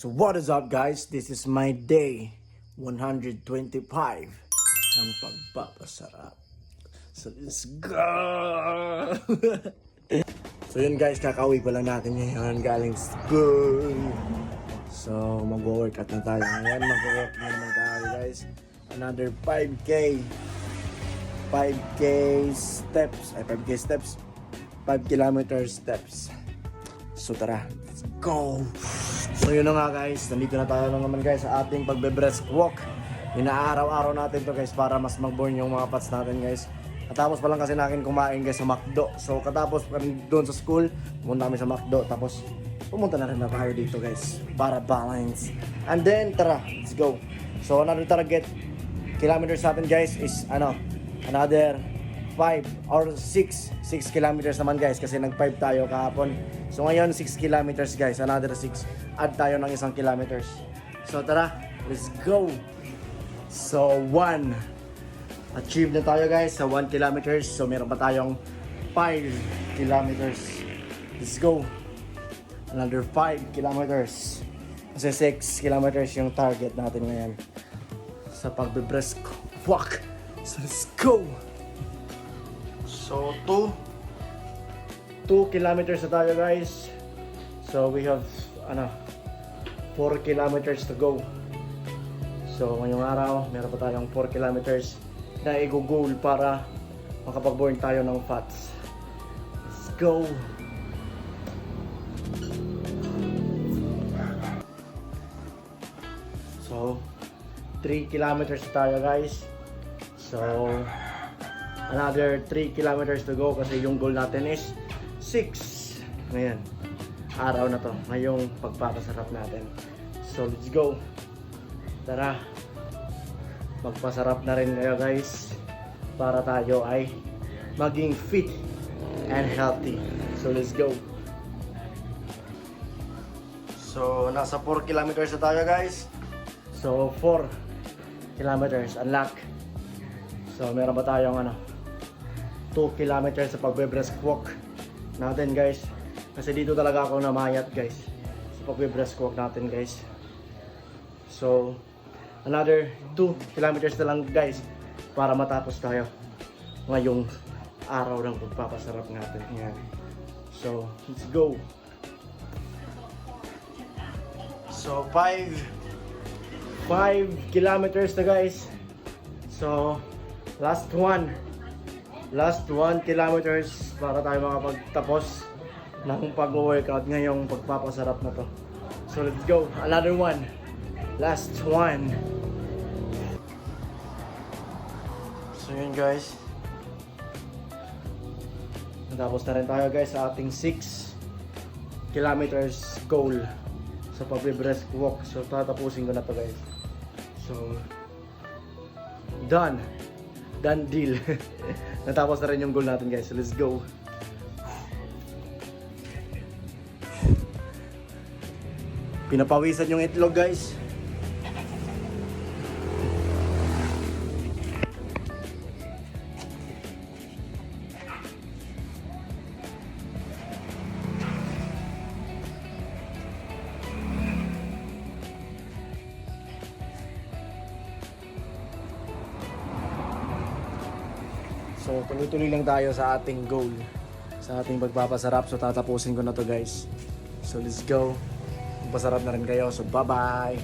So what is up guys? This is my day 125 ng pagpapasarap. So let's go! So yun guys, kakauwi pa lang natin ngayon galing school. So mag-workout na tayo ngayon. Mag-workout na naman tayo guys. Another 5K steps. 5 kilometer steps. So tara, let's go! So yun na nga guys, nandito na tayo naman guys sa ating pagbe-breast walk. Inaaraw-araw natin to guys para mas mag-burn yung mga fats natin guys. Katapos pa lang kasi natin kumain guys sa McDo. So katapos pa rin doon sa school, pumunta kami sa McDo. Tapos pumunta na rin na tayo dito guys para balance. And then tara, let's go. So another target kilometers natin guys is another 5 or 6 kilometers naman guys kasi nag 5 tayo kahapon. So ngayon 6 kilometers guys, another 6. Add tayo ng 1 kilometers. So tara, let's go. So 1 achieve na tayo guys sa 1 kilometers. So meron pa tayong 5 kilometers. Let's go. Another 5 kilometers. Kasi 6 kilometers yung target natin ngayon sa pagbe-breast walk. So let's go. So 2 kilometers na tayo guys. So we have 4 kilometers to go. So ngayong araw meron pa tayong 4 kilometers na i-goal para makapag-burn tayo ng fats. Let's go. So 3 kilometers na tayo guys. So another 3 kilometers to go kasi yung goal natin is 6. Ngayon, araw na to, ngayong pagpapasarap natin. So let's go. Tara, magpasarap na rin kayo guys para tayo ay maging fit and healthy. So let's go. So nasa 4 kilometers na tayo guys. So 4 kilometers unlock. So meron pa tayong 2 kilometers sa pagbe-breast walk natin guys. Kasi dito talaga ako namayat guys sa pagbe-breast walk natin guys. So another 2 kilometers na lang guys para matapos tayo ngayong araw ng pagpapasarap natin. Yan. So let's go. So 5 kilometers na guys. So last 1 kilometers para tayo makapagtapos ng pag-workout ngayong pagpapasarap na to. So let's go, another 1, last 1. So yun guys, natapos na rin tayo guys sa ating 6 kilometers goal sa pag-breast walk. So tatapusin ko na to guys. So done deal. Natapos na rin yung goal natin guys. So let's go. Pinapawisan yung itlog guys. So tuloy-tuloy lang tayo sa ating goal, sa ating pagpapasarap. So tatapusin ko na to guys. So let's go. Magpasarap na rin kayo. So bye bye.